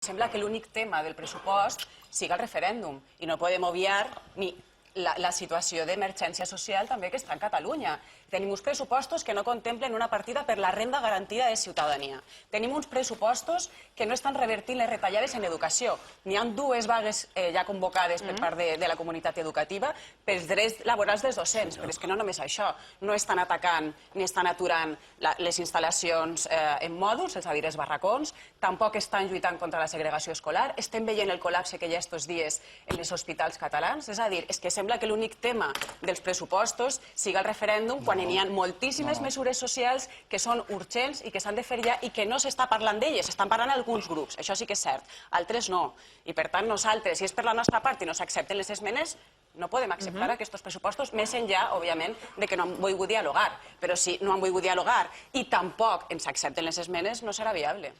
Sembla que l'únic tema del pressupost siga el referèndum i no podem obviar ni la situació d'emergència social també que està a Catalunya. Tenim uns pressupostos que no contemplen una partida per la renda garantida de ciutadania. Tenim uns pressupostos que no estan revertint les retallades en educació. N'hi ha dues vagues ja convocades per part de la comunitat educativa pels drets laborals dels docents, però és que no només això. No estan atacant ni estan aturant les instal·lacions en mòduls, és a dir, els barracons, tampoc estan lluitant contra la segregació escolar, estem veient el col·lapse que hi ha estos dies en els hospitals catalans, és a dir, és que sembla que l'únic tema dels pressupostos siga el referèndum quan n'hi ha moltíssimes mesures socials que són urgents i que s'han de fer ja i que no s'està parlant d'elles, estan parlant alguns grups, això sí que és cert, altres no. I per tant nosaltres, si és per la nostra part i no s'accepten les esmenes, no podem acceptar aquests pressupostos, més enllà, òbviament, de que no han volgut dialogar. Però si no han volgut dialogar i tampoc ens accepten les esmenes, no serà viable.